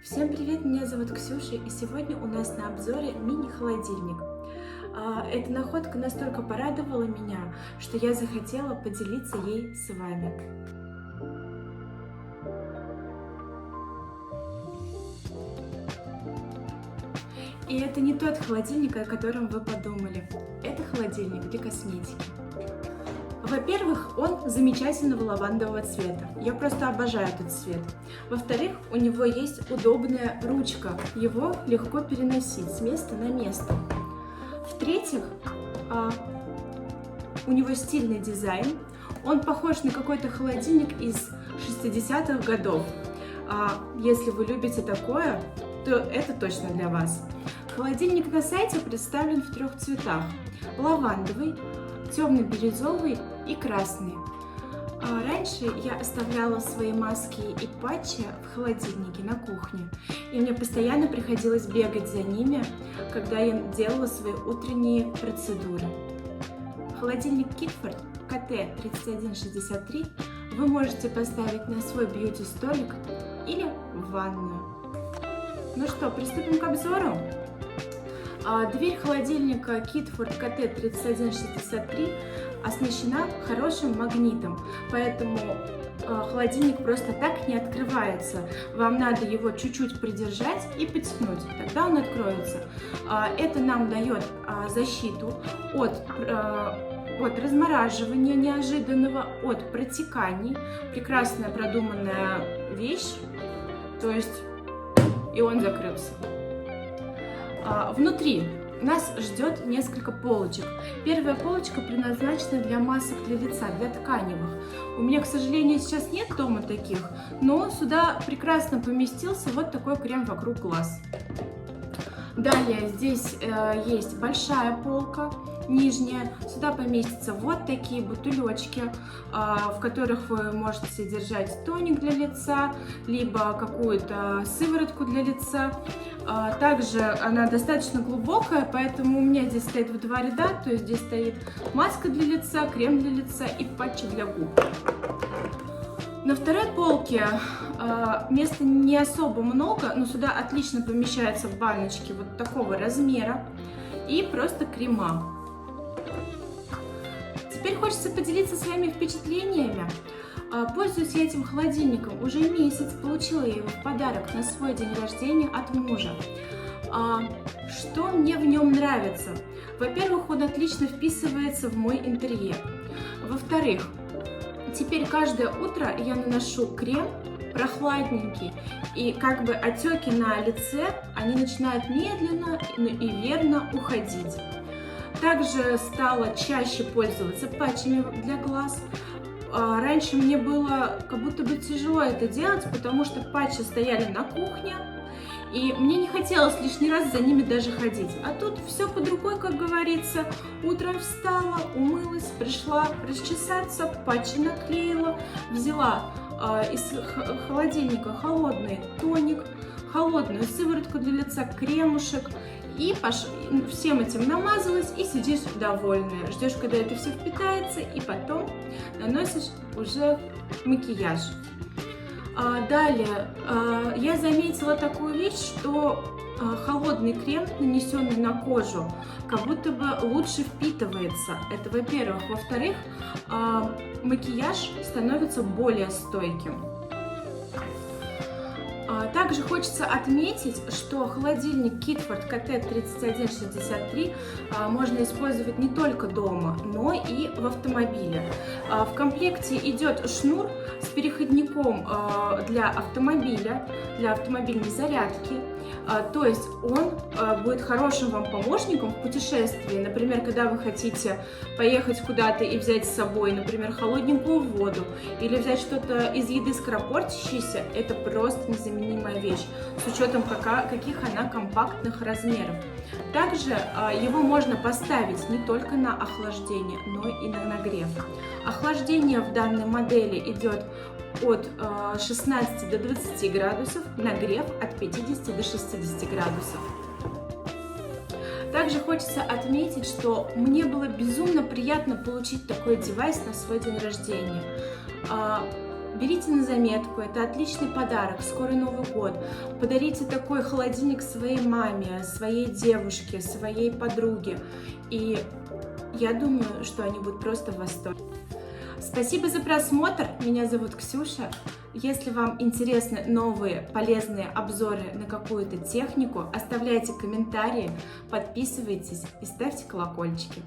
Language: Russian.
Всем привет, меня зовут Ксюша, и сегодня у нас на обзоре мини-холодильник. Эта находка настолько порадовала меня, что я захотела поделиться ей с вами. И это не тот холодильник, о котором вы подумали. Это холодильник для косметики. Во-первых, он замечательного лавандового цвета. Я просто обожаю этот цвет. Во-вторых, у него есть удобная ручка. Его легко переносить с места на место. В-третьих, у него стильный дизайн. Он похож на какой-то холодильник из 60-х годов. Если вы любите такое, то это точно для вас. Холодильник на сайте представлен в 3 цветах. Лавандовый, темно-бирюзовый и красный. Раньше я оставляла свои маски и патчи в холодильнике на кухне, и мне постоянно приходилось бегать за ними, когда я делала свои утренние процедуры. Холодильник Kidford KT3163 вы можете поставить на свой бьюти-столик или в ванную. Ну что, приступим к обзору. Дверь холодильника Kidford KT3163 оснащена хорошим магнитом, поэтому холодильник просто так не открывается. Вам надо его чуть-чуть придержать и потянуть, тогда он откроется. Это нам дает защиту от размораживания неожиданного, от протеканий. Прекрасная продуманная вещь, то есть и он закрылся. Внутри нас ждет несколько полочек. Первая полочка предназначена для масок для лица, для тканевых. У меня, к сожалению, сейчас нет дома таких, но сюда прекрасно поместился вот такой крем вокруг глаз. Далее здесь есть большая полка, нижняя. Сюда поместятся вот такие бутылечки, в которых вы можете держать тоник для лица, либо какую-то сыворотку для лица. Также она достаточно глубокая, поэтому у меня здесь стоит в 2 ряда, то есть здесь стоит маска для лица, крем для лица и патчи для губ. На второй полке места не особо много, но сюда отлично помещаются баночки вот такого размера и просто крема. Теперь хочется поделиться с вами впечатлениями. Пользуюсь я этим холодильником уже месяц, получила я его в подарок на свой день рождения от мужа. Что мне в нем нравится? Во-первых, он отлично вписывается в мой интерьер. Во-вторых, теперь каждое утро я наношу крем прохладненький, и как бы отеки на лице, они начинают медленно и верно уходить. Также стала чаще пользоваться патчами для глаз. Раньше мне было как будто бы тяжело это делать, потому что патчи стояли на кухне, и мне не хотелось лишний раз за ними даже ходить. А тут все под рукой, как говорится. Утром встала, умылась, пришла расчесаться, патчи наклеила, взяла из холодильника холодный тоник, холодную сыворотку для лица, кремушек, и всем этим намазалась, и сидишь довольная. Ждешь, когда это все впитается, и потом наносишь уже макияж. Далее я заметила такую вещь, что холодный крем, нанесенный на кожу, как будто бы лучше впитывается. Это во-первых. Во-вторых, макияж становится более стойким. Также хочется отметить, что холодильник Kidford KT3163 можно использовать не только дома, но и в автомобиле. В комплекте идет шнур с переходником для автомобиля, для автомобильной зарядки. То есть он будет хорошим вам помощником в путешествии. Например, когда вы хотите поехать куда-то и взять с собой, например, холодненькую воду или взять что-то из еды скоропортящейся, это просто незаменимая вещь, с учетом каких она компактных размеров. Также его можно поставить не только на охлаждение, но и на нагрев. Охлаждение в данной модели идет от 16 до 20 градусов, нагрев от 50 до 60 градусов. Также хочется отметить, что мне было безумно приятно получить такой девайс на свой день рождения. Берите на заметку, это отличный подарок, скоро Новый год. Подарите такой холодильник своей маме, своей девушке, своей подруге. И я думаю, что они будут просто в восторге. Спасибо за просмотр, меня зовут Ксюша. Если вам интересны новые полезные обзоры на какую-то технику, оставляйте комментарии, подписывайтесь и ставьте колокольчики.